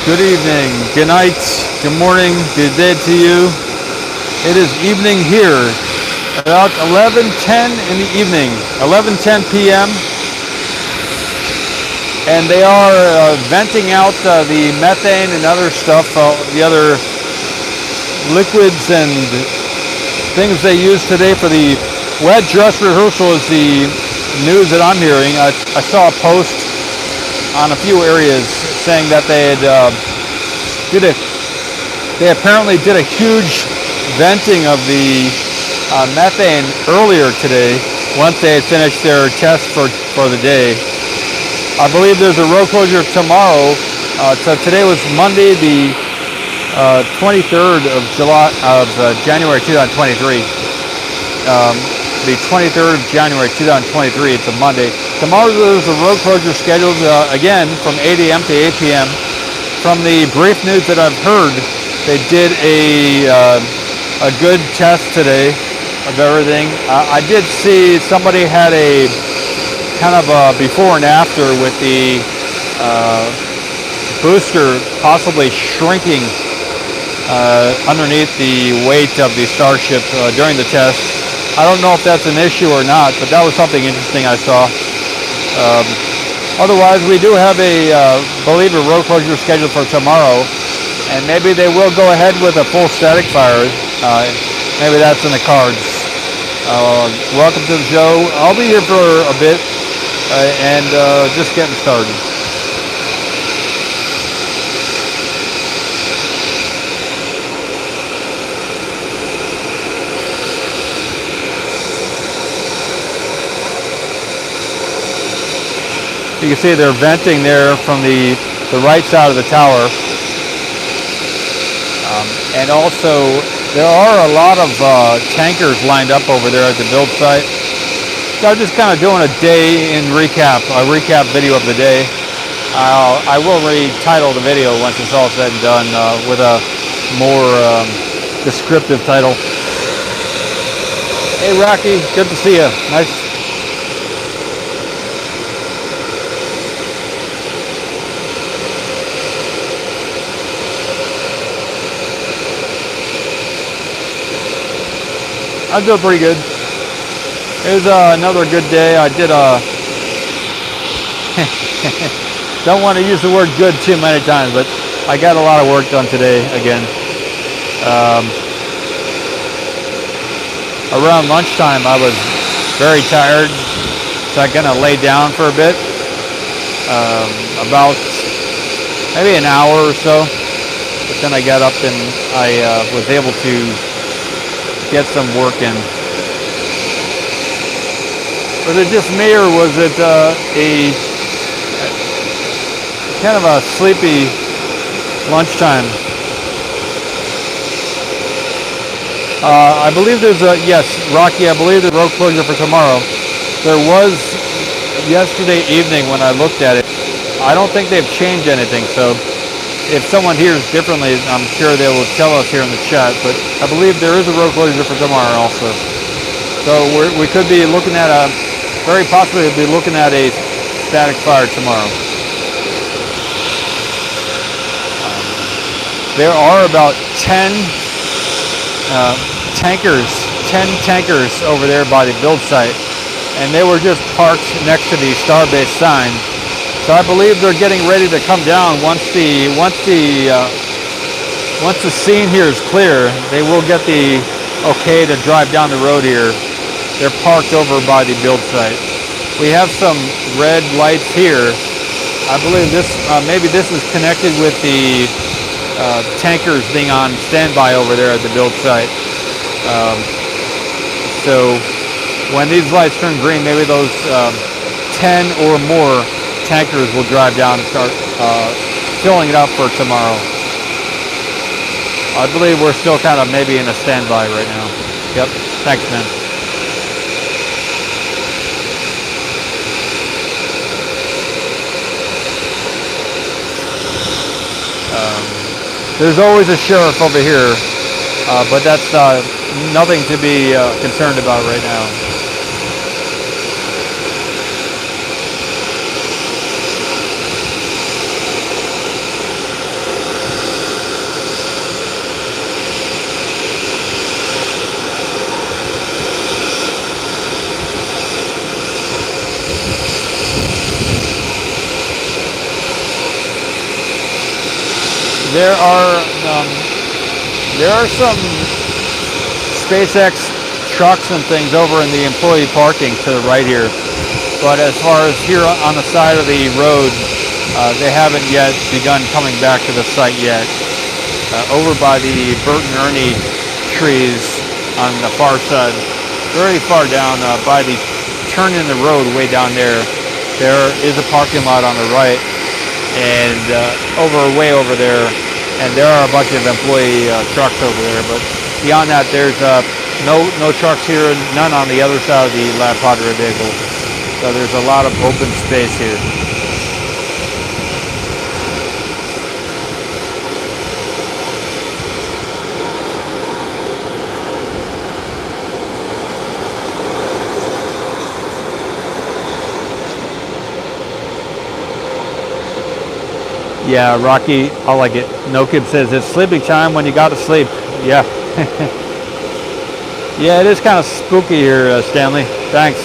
Good evening, good night, good morning, good day to you. It is evening here, about 11:10 in the evening, 11:10 p.m. And they are venting out the methane and other stuff, the other liquids and things they use today for the wet dress rehearsal is the news that I'm hearing. I saw a post on a few areas saying that they apparently did a huge venting of the methane earlier today once they had finished their test for the day. I believe there's a road closure tomorrow. So today was Monday, the 23rd of January 2023. The 23rd of January 2023. It's a Monday. Tomorrow there's a road closure scheduled again from 8 a.m. to 8 p.m. From the brief news that I've heard, they did a good test today of everything. I did see somebody had a kind of a before and after with the booster possibly shrinking underneath the weight of the Starship during the test. I don't know if that's an issue or not, but that was something interesting I saw. Otherwise, we do have believe a road closure scheduled for tomorrow, and maybe they will go ahead with a full static fire. Maybe that's in the cards. Welcome to the show. I'll be here for a bit, and just getting started. You can see they're venting there from the right side of the tower. And also, there are a lot of tankers lined up over there at the build site. So I'm just kind of doing a day in recap, a recap video of the day. I will retitle the video once it's all said and done with a more descriptive title. Hey Rocky, good to see you. Nice. I'm doing pretty good. It was another good day. I did don't want to use the word good too many times, but I got a lot of work done today again. Around lunchtime I was very tired, so I kind of laid down for a bit, about maybe an hour or so, but then I got up and I was able to get some work in. Was it just me, or was it a kind of a sleepy lunchtime? I believe there's yes, Rocky, I believe there's road closure for tomorrow. There was yesterday evening when I looked at it. I don't think they've changed anything, so if someone hears differently, I'm sure they will tell us here in the chat, but I believe there is a road closure for tomorrow also. So we could be looking at very possibly be looking at a static fire tomorrow. There are about 10 tankers over there by the build site, and they were just parked next to the Starbase sign. So I believe they're getting ready to come down once the scene here is clear. They will get the okay to drive down the road here. They're parked over by the build site. We have some red lights here. I believe this maybe this is connected with the tankers being on standby over there at the build site. So when these lights turn green, maybe those 10 or more tankers will drive down and start filling it up for tomorrow. I believe we're still kind of maybe in a standby right now. Yep, thanks man. There's always a sheriff over here, but that's nothing to be concerned about right now. there are some SpaceX trucks and things over in the employee parking to the right here. But as far as here on the side of the road, they haven't yet begun coming back to the site yet. Over by the Bert and Ernie trees on the far side, very far down by the turn in the road way down there, there is a parking lot on the right, and way over there, and there are a bunch of employee trucks over there. But beyond that, there's no trucks here, none on the other side of the La Padre vehicle. So there's a lot of open space here. Yeah, Rocky, I like it. NoKib says it's sleeping time when you got to sleep. Yeah. Yeah, it is kind of spooky here, Stanley. Thanks.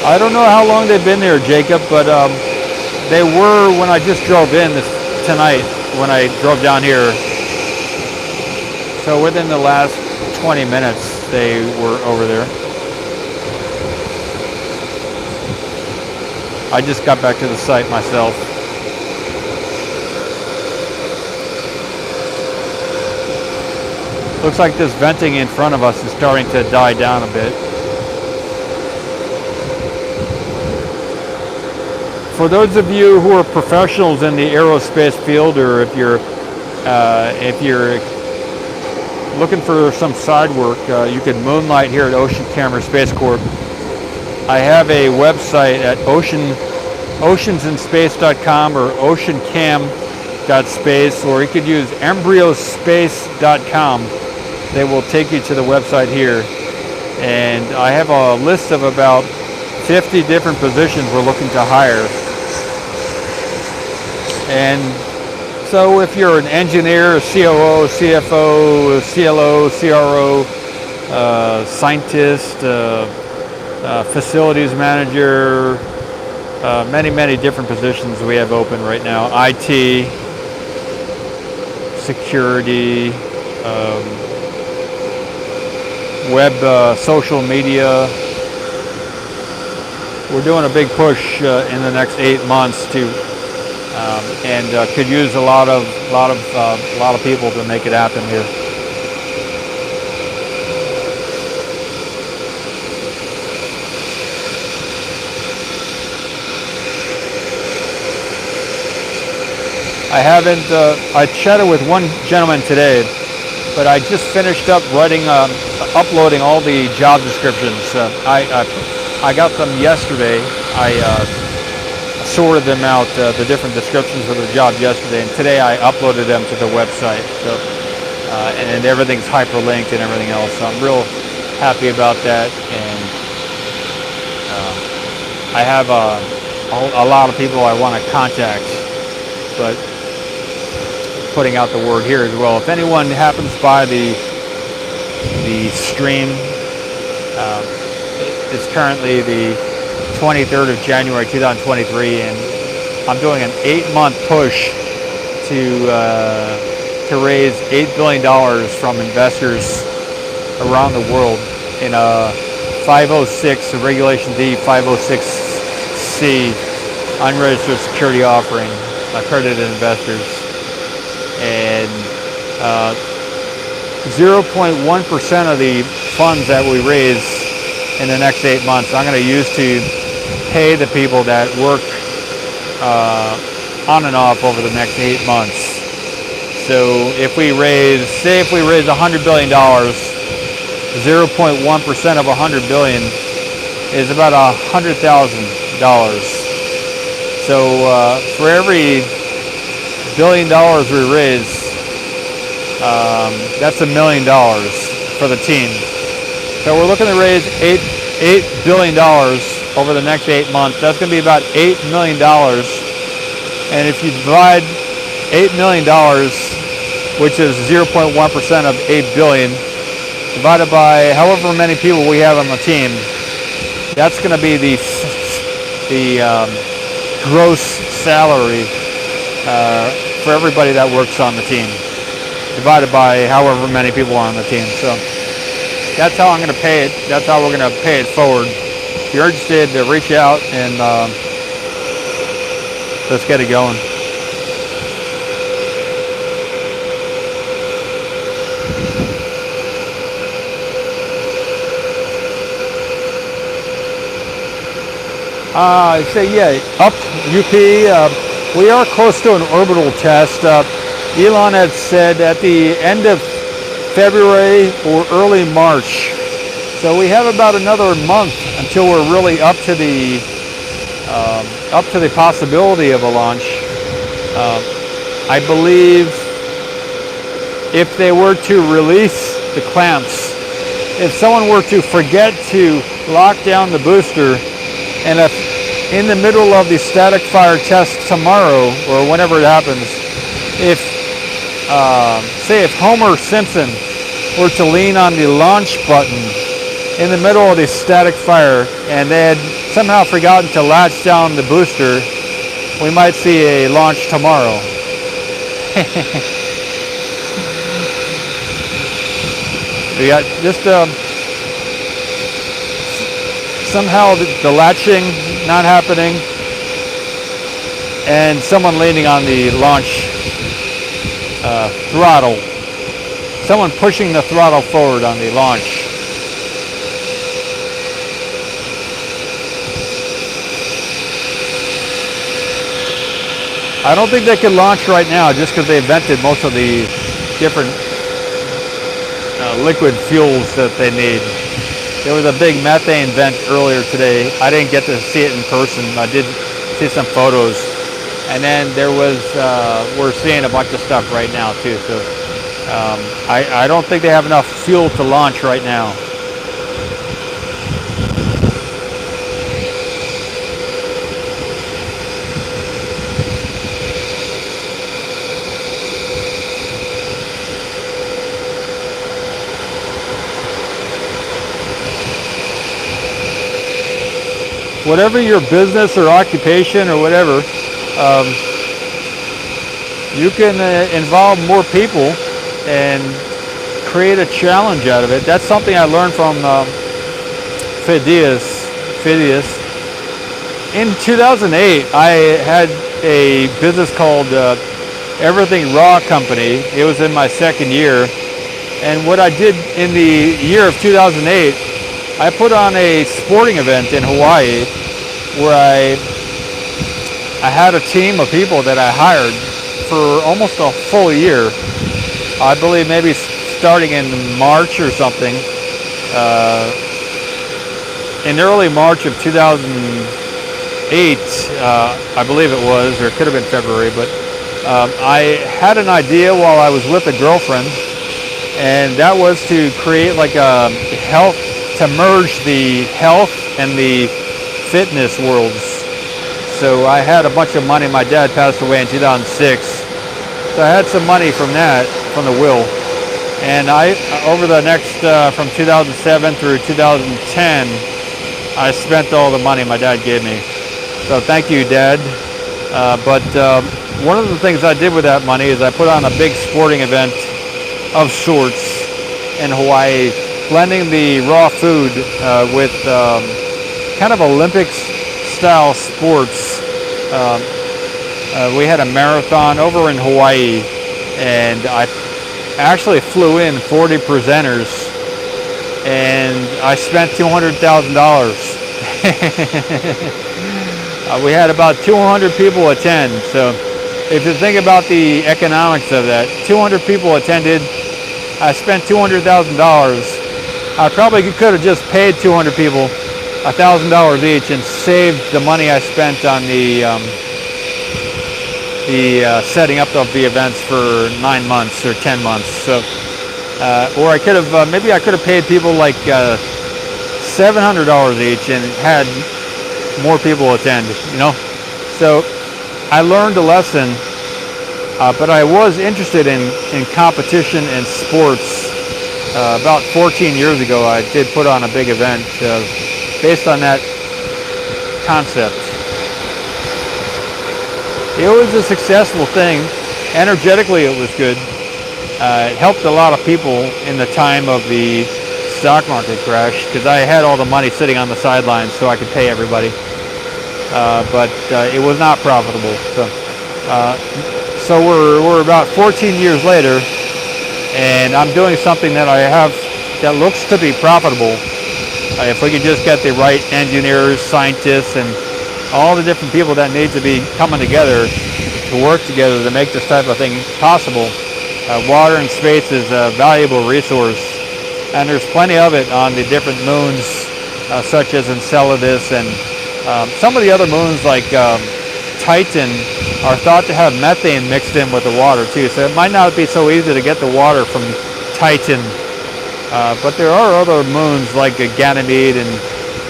I don't know how long they've been there, Jacob, but they were when I just drove in tonight, when I drove down here. So within the last 20 minutes, they were over there. I just got back to the site myself. Looks like this venting in front of us is starting to die down a bit. For those of you who are professionals in the aerospace field, or if you're looking for some side work, you could moonlight here at Ocean Camera Space Corp. I have a website at oceansinspace.com or oceancam.space, or you could use embryospace.com. They will take you to the website here. And I have a list of about 50 different positions we're looking to hire. And so if you're an engineer, a COO, CFO, CLO, CRO, scientist, facilities manager, many different positions we have open right now. IT, security, web, social media. We're doing a big push in the next 8 months to, and could use a lot of people to make it happen here. I haven't, I chatted with one gentleman today, but I just finished up uploading all the job descriptions. I got them yesterday. I sorted them out, the different descriptions for the job yesterday, and today I uploaded them to the website. So, and everything's hyperlinked and everything else. So I'm real happy about that. And I have a lot of people I want to contact, but putting out the word here as well. If anyone happens by the stream, it's currently the 23rd of January 2023, and I'm doing an 8-month push to raise $8 billion from investors around the world in a 506, a Regulation D 506C unregistered security offering, accredited investors. And 0.1% of the funds that we raise in the next 8 months, I'm going to use to pay the people that work on and off over the next 8 months. So if we raise, say if we raise $100 billion, 0.1% of $100 billion is about $100,000. So for every $1 billion we raise, that's $1 million for the team. So we're looking to raise $8 billion over the next 8 months. That's going to be about $8 million. And if you divide $8 million, which is 0.1% of $8 billion, divided by however many people we have on the team, that's going to be the gross salary for everybody that works on the team, divided by however many people are on the team. So that's how I'm going to pay it. That's how we're going to pay it forward. If you're interested, reach out and let's get it going. Yeah, up UP. We are close to an orbital test. Elon had said at the end of February or early March. So we have about another month until we're really up to the possibility of a launch. I believe if they were to release the clamps, if someone were to forget to lock down the booster, and if in the middle of the static fire test tomorrow or whenever it happens, if say if Homer Simpson were to lean on the launch button in the middle of the static fire and they had somehow forgotten to latch down the booster, we might see a launch tomorrow. We got just somehow the latching not happening and someone leaning on the launch throttle. Someone pushing the throttle forward on the launch. I don't think they could launch right now just because they vented most of the different liquid fuels that they need. There was a big methane vent earlier today. I didn't get to see it in person. I did see some photos. And then there was, we're seeing a bunch of stuff right now too. So I don't think they have enough fuel to launch right now. Whatever your business or occupation or whatever, you can involve more people and create a challenge out of it. That's something I learned from Phidias. In 2008, I had a business called Everything Raw Company. It was in my second year. And what I did in the year of 2008, I put on a sporting event in Hawaii where I had a team of people that I hired for almost a full year. I believe maybe starting in March or something. In early March of 2008, I believe it was, or it could have been February, but I had an idea while I was with a girlfriend, and that was to create like a health, to merge the health and the fitness worlds. So I had a bunch of money. My dad passed away in 2006. So I had some money from that, from the will. And over the next, from 2007 through 2010, I spent all the money my dad gave me. So thank you, Dad. But one of the things I did with that money is I put on a big sporting event of sorts in Hawaii, blending the raw food with kind of Olympics-style sports. We had a marathon over in Hawaii, and I actually flew in 40 presenters, and I spent $200,000. We had about 200 people attend, so if you think about the economics of that, 200 people attended, I spent $200,000. I probably could have just paid 200 people $1,000 each and saved the money I spent on the setting up of the events for 9 months or 10 months. So, or I could have maybe I could have paid people like $700 each and had more people attend. You know, so I learned a lesson. But I was interested in competition and sports. About 14 years ago, I did put on a big event based on that concept. it was a successful thing. Energetically, it was good. It helped a lot of people in the time of the stock market crash, because I had all the money sitting on the sidelines so I could pay everybody. But it was not profitable. So we're about 14 years later, and I'm doing something that I have that looks to be profitable. If we could just get the right engineers, scientists, and all the different people that need to be coming together to work together to make this type of thing possible. Water and space is a valuable resource, and there's plenty of it on the different moons, such as Enceladus, and some of the other moons like Titan are thought to have methane mixed in with the water too, so it might not be so easy to get the water from Titan. But there are other moons like Ganymede and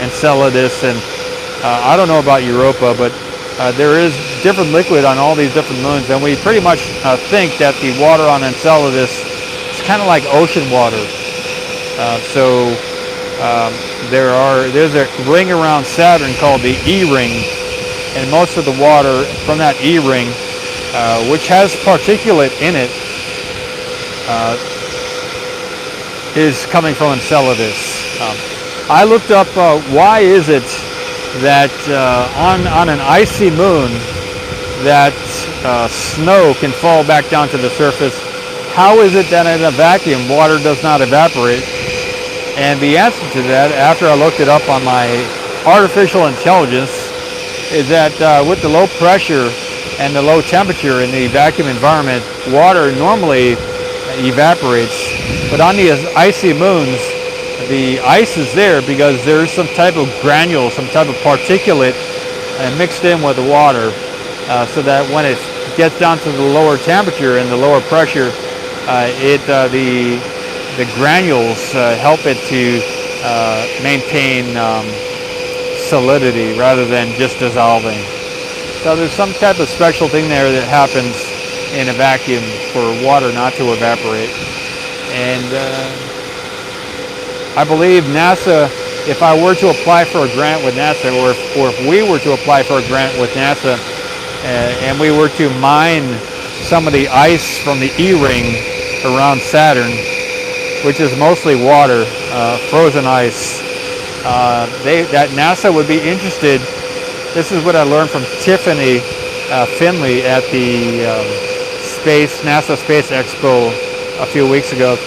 Enceladus, and I don't know about Europa, but there is different liquid on all these different moons, and we pretty much think that the water on Enceladus is kind of like ocean water. There's a ring around Saturn called the E-ring, and most of the water from that E-ring, which has particulate in it, is coming from Enceladus. I looked up why is it that on an icy moon that snow can fall back down to the surface. How is it that in a vacuum water does not evaporate? And the answer to that, after I looked it up on my artificial intelligence, is that with the low pressure and the low temperature in the vacuum environment, water normally evaporates. But on these icy moons, the ice is there because there's some type of granule, some type of particulate mixed in with the water, so that when it gets down to the lower temperature and the lower pressure, the granules help it to maintain solidity rather than just dissolving. So there's some type of special thing there that happens in a vacuum for water not to evaporate. And I believe NASA, if I were to apply for a grant with NASA, or if we were to apply for a grant with NASA, and we were to mine some of the ice from the E-ring around Saturn, which is mostly water, frozen ice, that NASA would be interested. This is what I learned from Tiffany Finley at the NASA Space Expo a few weeks ago.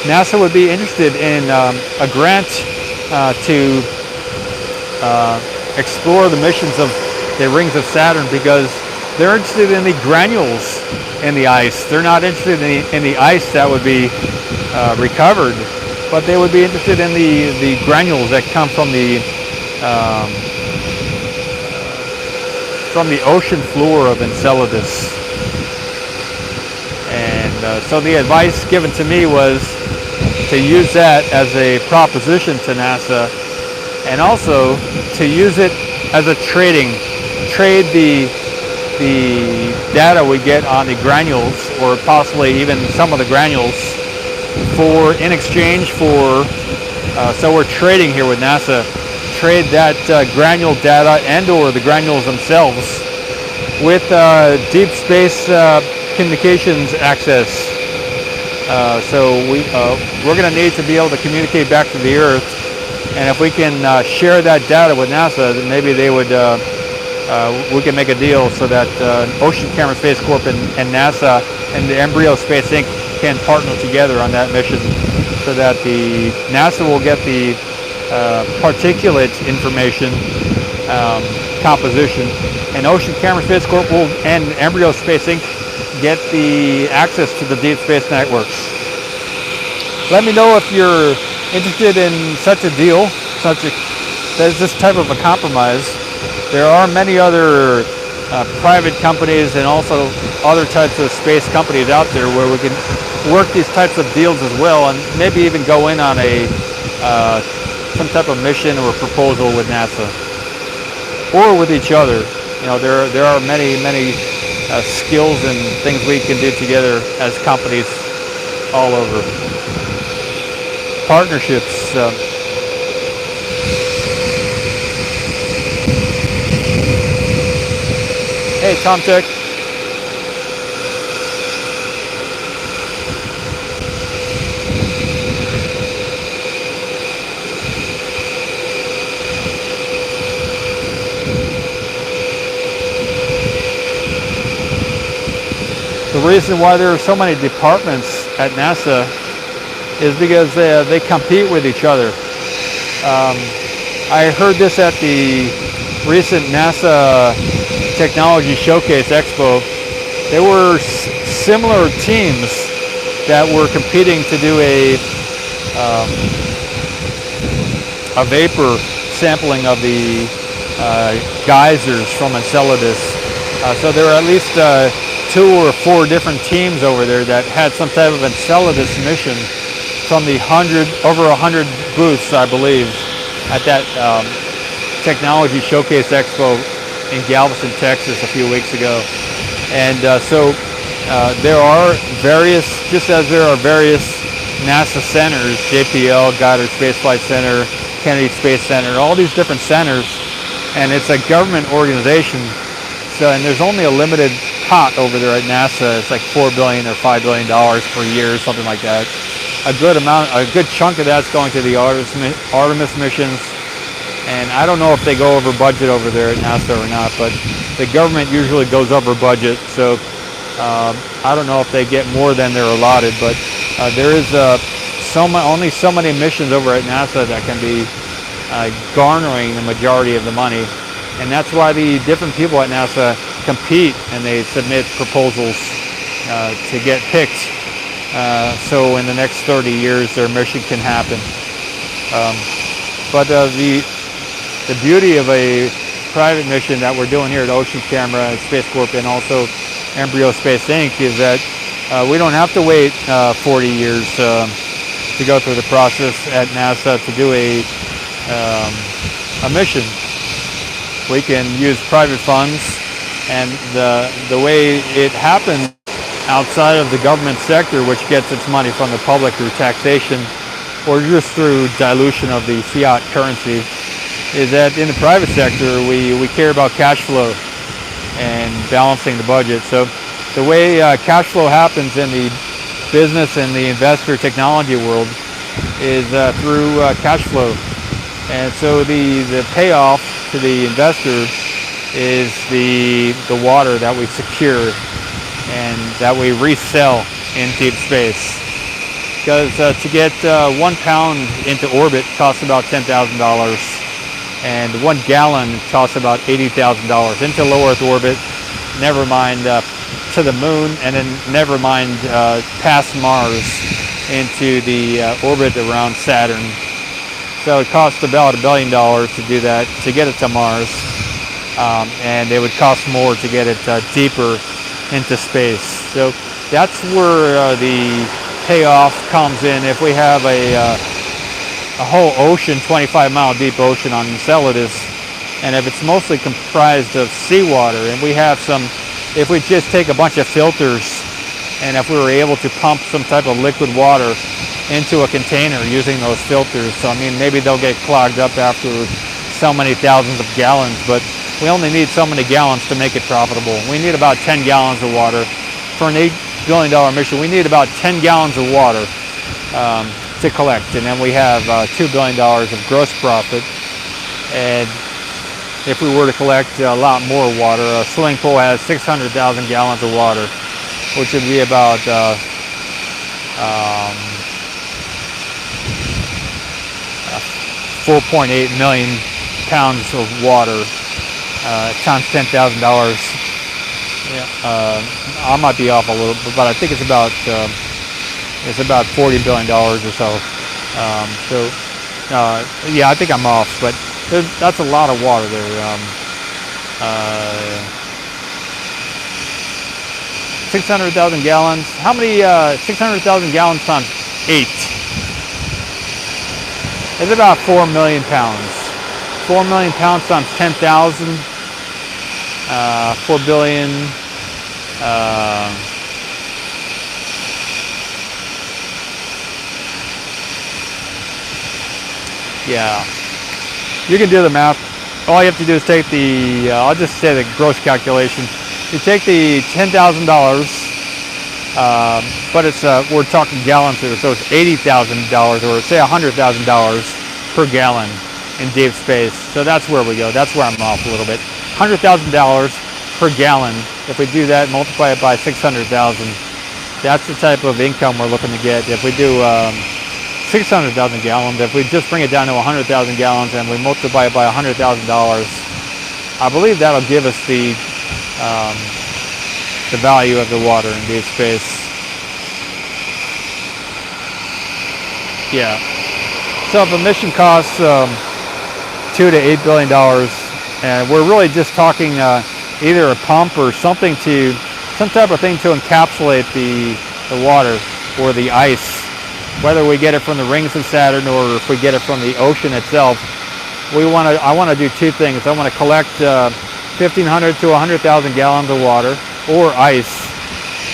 NASA would be interested in a grant to explore the missions of the rings of Saturn, because they're interested in the granules in the ice. They're not interested in the ice that would be recovered, but they would be interested in the granules that come from the ocean floor of Enceladus. And so the advice given to me was to use that as a proposition to NASA, and also to use it as a trade the data we get on the granules, or possibly even some of the granules, in exchange for, so we're trading here with NASA, trade that granule data and or the granules themselves with deep space communications access. So we're going to need to be able to communicate back to the Earth, and if we can share that data with NASA, then maybe they would, we can make a deal so that Ocean Camera Space Corp and NASA and the Embryo Space Inc. can partner together on that mission, so that the NASA will get the particulate information composition, and Ocean Camera Space Corp and Embryo Space Inc. get the access to the deep space networks. Let me know if you're interested in such a deal, there's this type of a compromise. There are many other private companies and also other types of space companies out there where we can work these types of deals as well, and maybe even go in on some type of mission or proposal with NASA or with each other. You know, there are many skills and things we can do together as companies all over. Partnerships. Hey, Tom Tech. The reason why there are so many departments at NASA is because they compete with each other. I heard this at the recent NASA Technology Showcase Expo. There were similar teams that were competing to do a vapor sampling of the geysers from Enceladus. So there were at least 2 or 4 different teams over there that had some type of Enceladus mission from the over 100 booths, I believe, at that Technology Showcase Expo in Galveston, Texas a few weeks ago. And so there are various, just as there are various NASA centers, JPL, Goddard Space Flight Center, Kennedy Space Center, all these different centers, and it's a government organization. So, and there's only a limited pot over there at NASA. It's like $4 billion or $5 billion per year, something like that. A good chunk of that's going to the Artemis missions. And I don't know if they go over budget over there at NASA or not, but the government usually goes over budget. So I don't know if they get more than they're allotted, but there is only so many missions over at NASA that can be garnering the majority of the money. And that's why the different people at NASA compete and they submit proposals to get picked. So in the next 30 years, their mission can happen. But the beauty of a private mission that we're doing here at Ocean Camera, Space Corp, and also Embryo Space Inc. is that we don't have to wait 40 years to go through the process at NASA to do a mission. We can use private funds, and the way it happens outside of the government sector, which gets its money from the public through taxation or just through dilution of the fiat currency, is that in the private sector we care about cash flow and balancing the budget. So the way cash flow happens in the business and the investor technology world is through cash flow. And so the payoff to the investor is the water that we secure and that we resell in deep space. Because to get 1 pound into orbit costs about $10,000, and 1 gallon costs about $80,000 into low Earth orbit, never mind to the moon, and then never mind past Mars into the orbit around Saturn. So it costs about $1 billion to do that, to get it to Mars, and it would cost more to get it deeper into space. So that's where the payoff comes in. If we have a whole ocean, 25-mile deep ocean on Enceladus, and if it's mostly comprised of seawater, and we have if we just take a bunch of filters, and if we were able to pump some type of liquid water into a container using those filters, so I mean maybe they'll get clogged up after so many thousands of gallons, but we only need so many gallons to make it profitable. We need about 10 gallons of water. For an $8 billion mission, we need about 10 gallons of water to collect, and then we have $2 billion of gross profit. And if we were to collect a lot more water, a swimming pool has 600,000 gallons of water, which would be about 4.8 million pounds of water times $10,000. Yeah, I might be off a little bit, but I think it's about $40 billion or so. Yeah, I think I'm off, but that's a lot of water there. 600,000 gallons. How many? 600,000 gallons times 8. It's about 4 million pounds. 4 million pounds times 10,000. 4 billion. Yeah, you can do the math. All you have to do is take the, I'll just say the gross calculation. You take the $10,000, but it's we're talking gallons here, so it's $80,000 or say $100,000 per gallon in deep space. So that's where we go. That's where I'm off a little bit. $100,000 per gallon. If we do that, multiply it by 600,000, that's the type of income we're looking to get. If we do 600,000 gallons, if we just bring it down to 100,000 gallons and we multiply it by $100,000, I believe that'll give us the value of the water in deep space. Yeah. So if a mission costs $2 to $8 billion, and we're really just talking either a pump or something to, some type of thing to encapsulate the water or the ice, whether we get it from the rings of Saturn or if we get it from the ocean itself. I want to do two things. I want to collect 1,500 to 100,000 gallons of water or ice,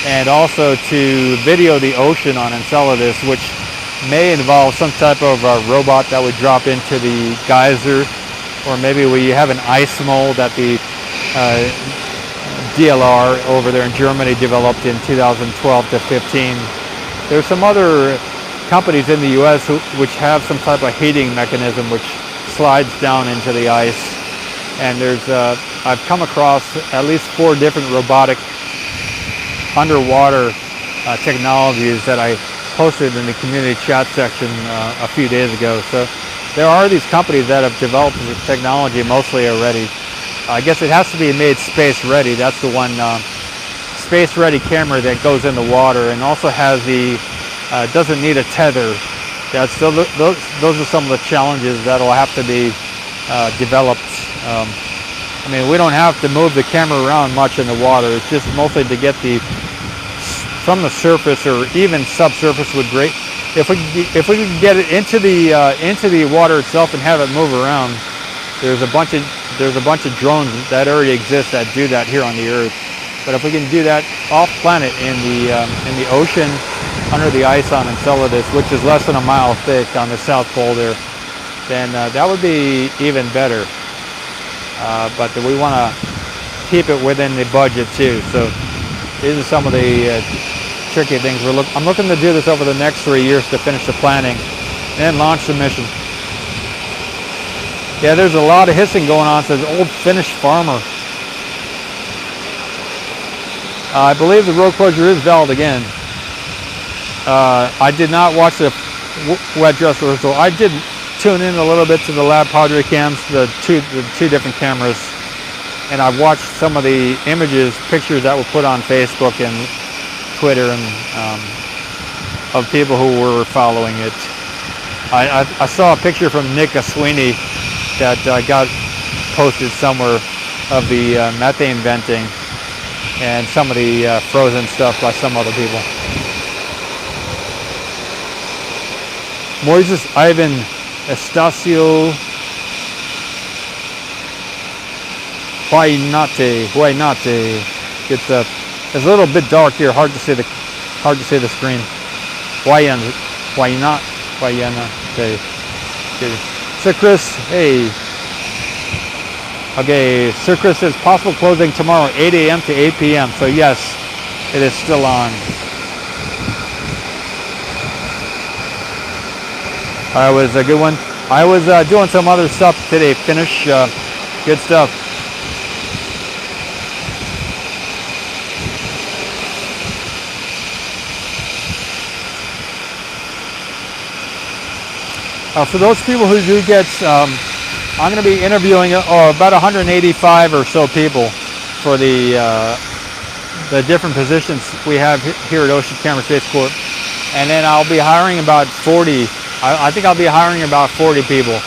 and also to video the ocean on Enceladus, which may involve some type of robot that would drop into the geyser, or maybe we have an ice mole that the DLR over there in Germany developed in 2012 to 15. There's some other companies in the US which have some type of heating mechanism which slides down into the ice, and there's I've come across at least 4 different robotic underwater technologies that I posted in the community chat section a few days ago. So there are these companies that have developed this technology mostly already. I guess it has to be made space ready. That's the one space ready camera that goes in the water, and also has the doesn't need a tether. Those are some of the challenges that will have to be developed. I mean, we don't have to move the camera around much in the water. It's just mostly to get from the surface or even subsurface would great. If we could get it into the water itself and have it move around, there's a bunch of drones that already exist that do that here on the Earth. But if we can do that off planet in the ocean, under the ice on Enceladus, which is less than a mile thick on the South Pole there, then that would be even better. But we want to keep it within the budget too. So these are some of the tricky things. I'm looking to do this over the next 3 years to finish the planning and launch the mission. Yeah, there's a lot of hissing going on. It says old Finnish farmer. I believe the road closure is valid again. I did not watch the wet dress rehearsal. I did tune in a little bit to the Lab Padre cams, the two different cameras, and I've watched some of the pictures that were put on Facebook and Twitter and of people who were following it. I saw a picture from Nick Aswini that got posted somewhere of the methane venting and some of the frozen stuff by some other people. Moises Ivan Estacio Huaynate. It's a little bit dark here, hard to see the screen. Huaynate. Sir Chris, hey. Okay, Sir Chris says possible closing tomorrow, 8 a.m. to 8 p.m. So yes, it is still on. That was a good one. I was doing some other stuff today. Finish good stuff. For those people who do get, I'm going to be interviewing about 185 or so people for the different positions we have here at Ocean Camera Space Corp. And then I'll be hiring about 40. I think I'll be hiring about 40 people.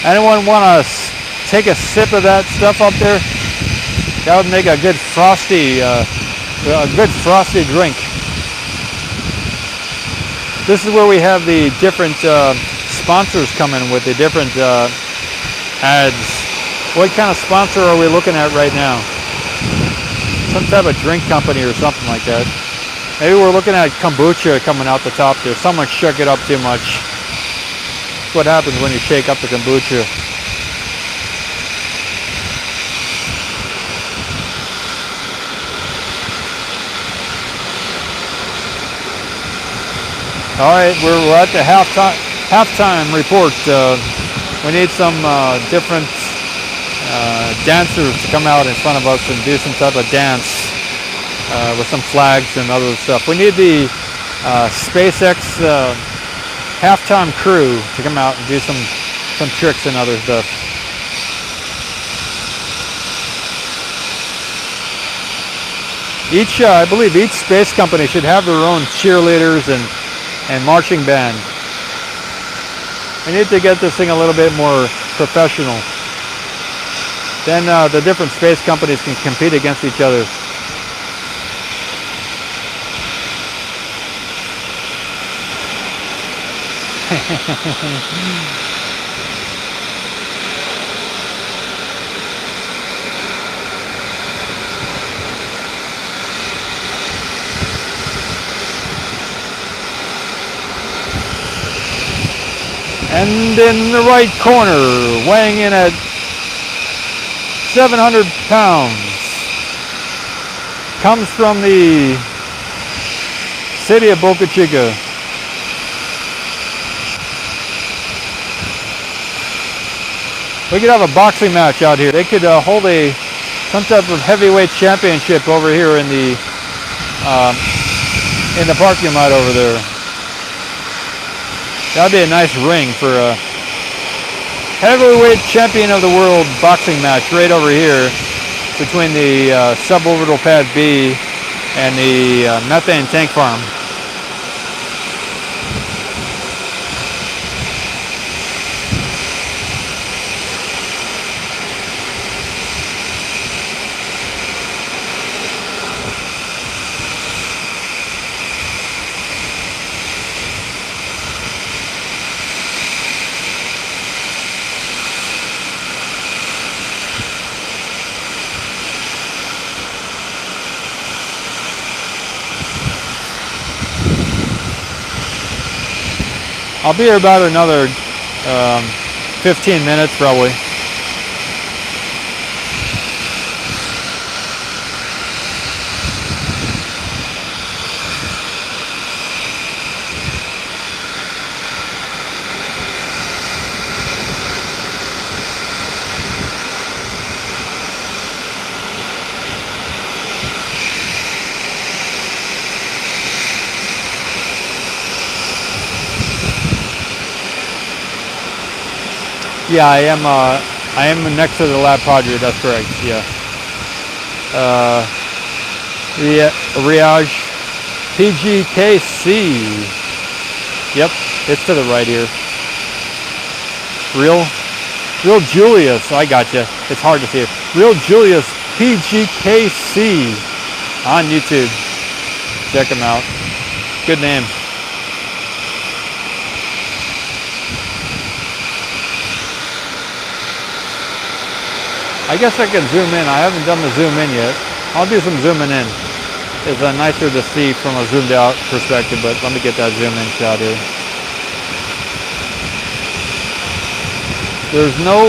Anyone want to take a sip of that stuff up there? That would make a good frosty drink. This is where we have the different sponsors coming with the different ads. What kind of sponsor are we looking at right now? Some type of drink company or something like that. Maybe we're looking at kombucha coming out the top there. Someone shook it up too much. That's what happens when you shake up the kombucha. All right, we're at the halftime report. We need some different dancers to come out in front of us and do some type of dance with some flags and other stuff. We need the SpaceX halftime crew to come out and do some tricks and other stuff. I believe each space company should have their own cheerleaders and marching band. We need to get this thing a little bit more professional. Then the different space companies can compete against each other. And in the right corner, weighing in at 700 pounds, comes from the city of Boca Chica. We could have a boxing match out here. They could hold some type of heavyweight championship over here in the parking lot over there. That'd be a nice ring for a heavyweight champion of the world boxing match right over here between the suborbital pad B and the methane tank farm. I'll be here about another 15 minutes probably. Yeah, I am next to the Lab Padre, that's correct, yeah. Riage PGKC. Yep, it's to the right here. Real Julius, I got you. It's hard to see it. Real Julius PGKC on YouTube. Check him out. Good name. I guess I can zoom in. I haven't done the zoom in yet. I'll do some zooming in. It's nicer to see from a zoomed out perspective, but let me get that zoom in shot here. There's no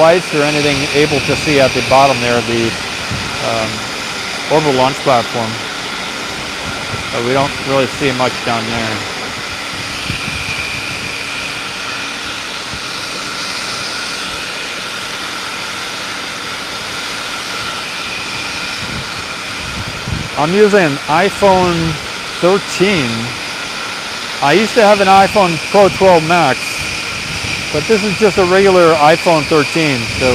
lights or anything able to see at the bottom there of the orbital launch platform. So we don't really see much down there. I'm using an iPhone 13. I used to have an iPhone Pro 12 Max, but this is just a regular iPhone 13, so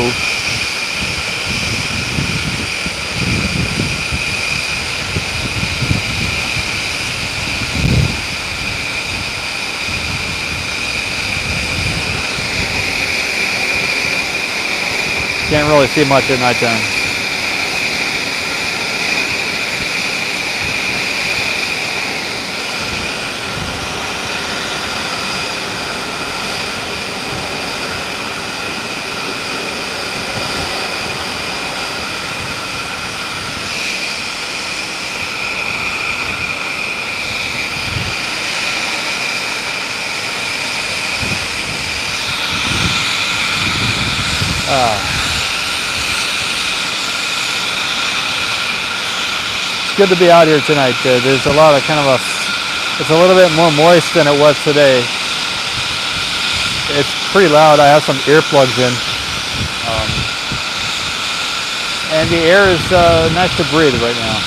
Can't really see much at nighttime. It's good to be out here tonight. There's a lot of it's a little bit more moist than it was today. It's pretty loud. I have some earplugs in. And the air is nice to breathe right now.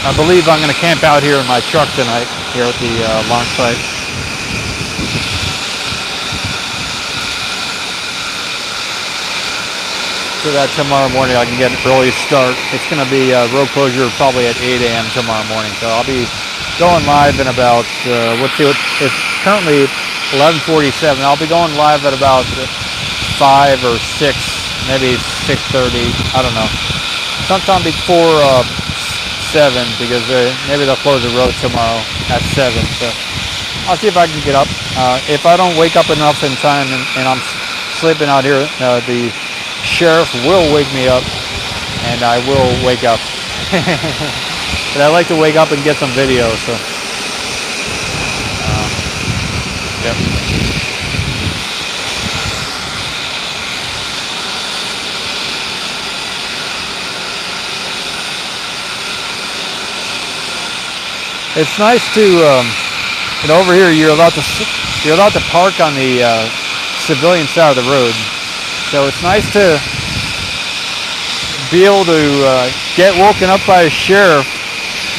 I believe I'm going to camp out here in my truck tonight, here at the launch site. So that tomorrow morning I can get an early start. It's going to be road closure probably at 8 a.m. tomorrow morning. So I'll be going live in about, it's currently 11:47. I'll be going live at about 5 or 6, maybe 6:30. I don't know. Sometime before 7, because maybe they'll close the road tomorrow at 7. So I'll see if I can get up. If I don't wake up enough in time and I'm sleeping out here, the sheriff will wake me up and I will wake up. But I like to wake up and get some video. So yep. It's nice to, over here you're allowed to park on the civilian side of the road. So it's nice to be able to get woken up by a sheriff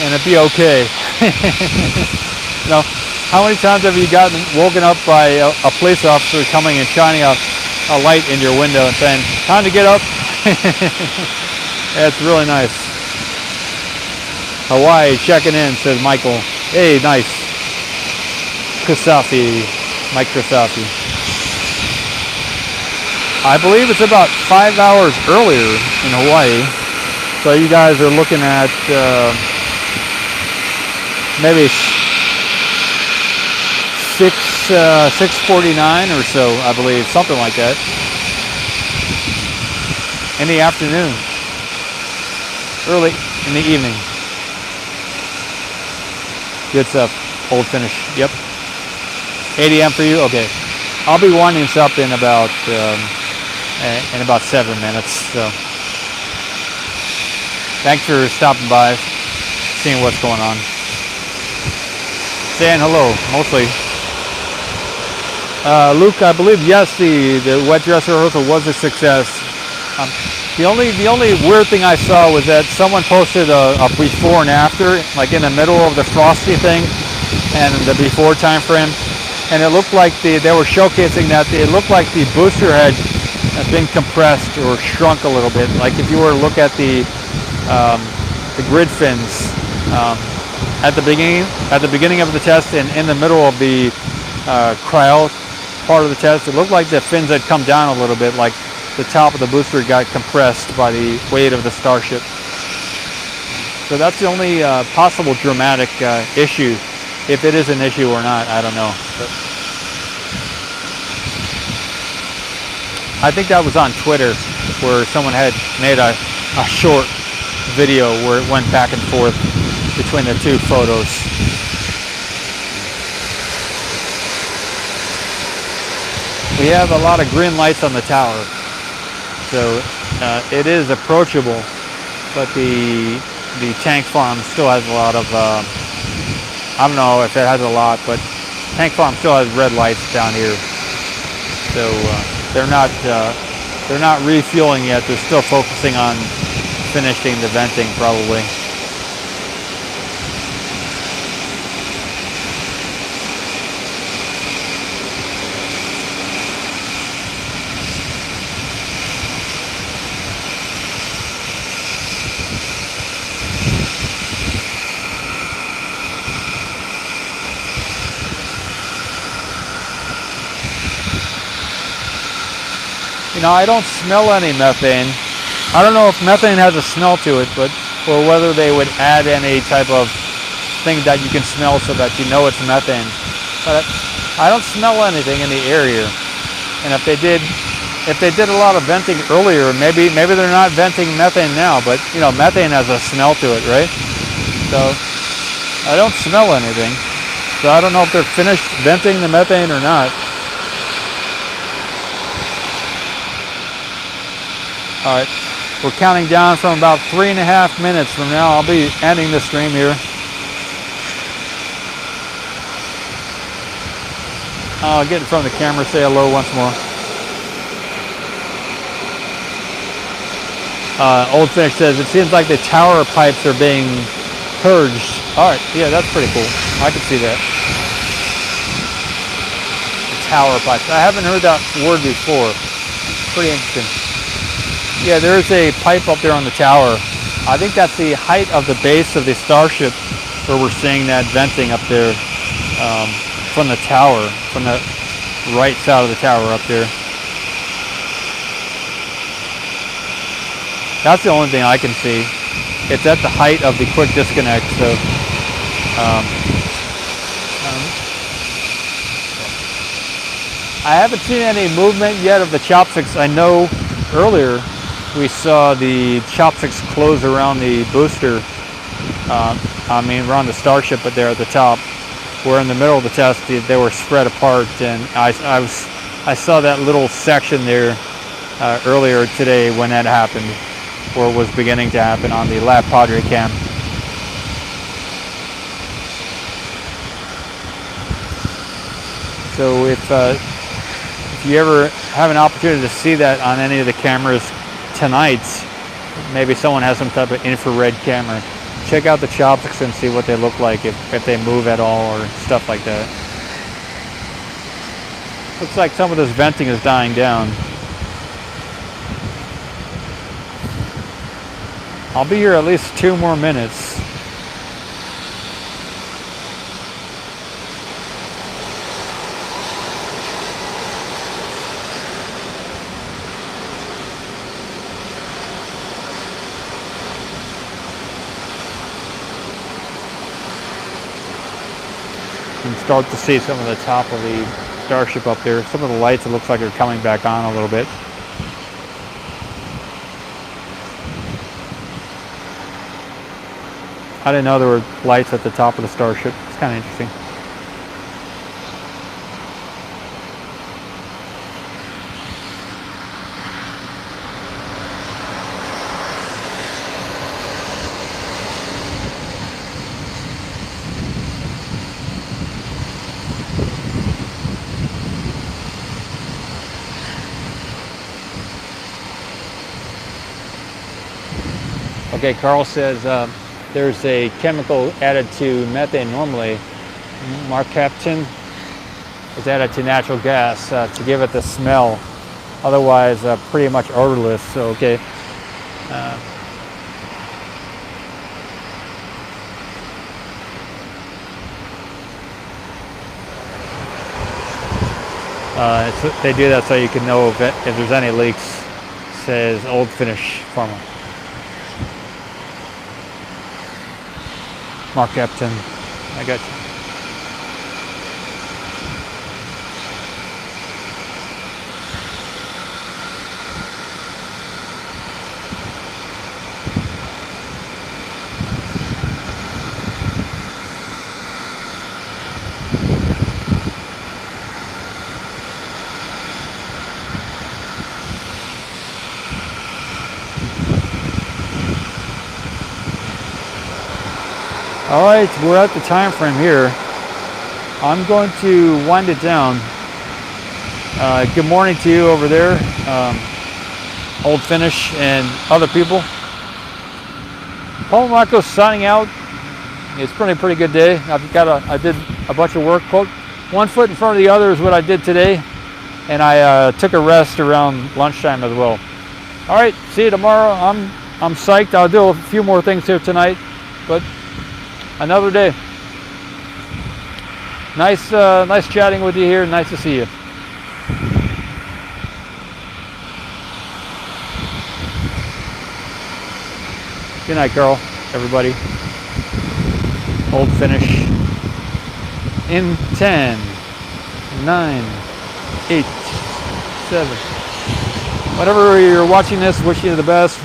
and it be okay. You know, how many times have you gotten woken up by a police officer coming and shining a light in your window and saying, "Time to get up"? Yeah, it's really nice. Hawaii checking in, says Michael. Hey, nice. Kasafi, Mike Kasafi. I believe it's about 5 hours earlier in Hawaii. So you guys are looking at maybe 6:49 or so, I believe, something like that. In the afternoon. Early in the evening. Good stuff. Old finish. Yep. 8 a.m. for you? Okay. I'll be winding this up in about 7 minutes. So thanks for stopping by, seeing what's going on. Saying hello, mostly. Luke, I believe, yes, the wet dress rehearsal was a success. The only weird thing I saw was that someone posted a before and after, like in the middle of the frosty thing and the before time frame, and it looked like they were showcasing that it looked like the booster had been compressed or shrunk a little bit. Like if you were to look at the grid fins at the beginning of the test and in the middle of the cryo part of the test, it looked like the fins had come down a little bit, like the top of the booster got compressed by the weight of the Starship. So that's the only possible dramatic issue. If it is an issue or not, I don't know. But I think that was on Twitter, where someone had made a short video where it went back and forth between the two photos. We have a lot of green lights on the tower. So it is approachable, but the tank farm still has a lot of, I don't know if it has a lot, but tank farm still has red lights down here. So they're not refueling yet. They're still focusing on finishing the venting probably. You know, I don't smell any methane. I don't know if methane has a smell to it, but or whether they would add any type of thing that you can smell so that you know it's methane. But I don't smell anything in the area. And if they did a lot of venting earlier, maybe they're not venting methane now, but you know, methane has a smell to it, right? So I don't smell anything. So I don't know if they're finished venting the methane or not. All right, we're counting down from about 3.5 minutes from now. I'll be ending the stream here. I'll get in front of the camera, say hello once more. Old Finish says, it seems like the tower pipes are being purged. All right, yeah, that's pretty cool. I can see that. The tower pipes. I haven't heard that word before. Pretty interesting. Yeah, there's a pipe up there on the tower. I think that's the height of the base of the Starship where we're seeing that venting up there from the tower, from the right side of the tower up there. That's the only thing I can see. It's at the height of the quick disconnect, so I haven't seen any movement yet of the chopsticks. I know earlier we saw the chopsticks close around the booster. Around the Starship, but they're at the top. Where in the middle of the test, they were spread apart, and I saw that little section there earlier today when that happened, or was beginning to happen on the Lab Padre cam. So if you ever have an opportunity to see that on any of the cameras tonight, maybe someone has some type of infrared camera, check out the chopsticks and see what they look like, if they move at all or stuff like that. Looks like some of this venting is dying down. I'll be here at least 2 more minutes. You can start to see some of the top of the Starship up there. Some of the lights, it looks like they're coming back on a little bit. I didn't know there were lights at the top of the Starship. It's kind of interesting. Okay, Carl says there's a chemical added to methane normally. Marcaptan is added to natural gas to give it the smell. Otherwise, pretty much odorless. So, okay. They do that so you can know if there's any leaks. Says Old Finish Farmer. Mark Captain, I got you. All right, we're at the time frame here. I'm going to wind it down. Good morning to you over there, Old Finish and other people. Paul Marco signing out. It's been a pretty good day. I did a bunch of work. Quote, 1 foot in front of the other is what I did today, and I took a rest around lunchtime as well. All right, see you tomorrow. I'm psyched. I'll do a few more things here tonight, but another day. Nice chatting with you here. Nice to see you. Good night, Carl, everybody. Hold finish in 10, 9, 8, 7. Whatever you're watching this, wish you the best.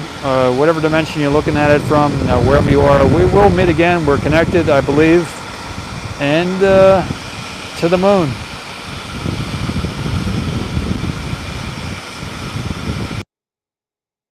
Whatever dimension you're looking at it from, wherever you are, we will meet again. We're connected, I believe. And to the moon.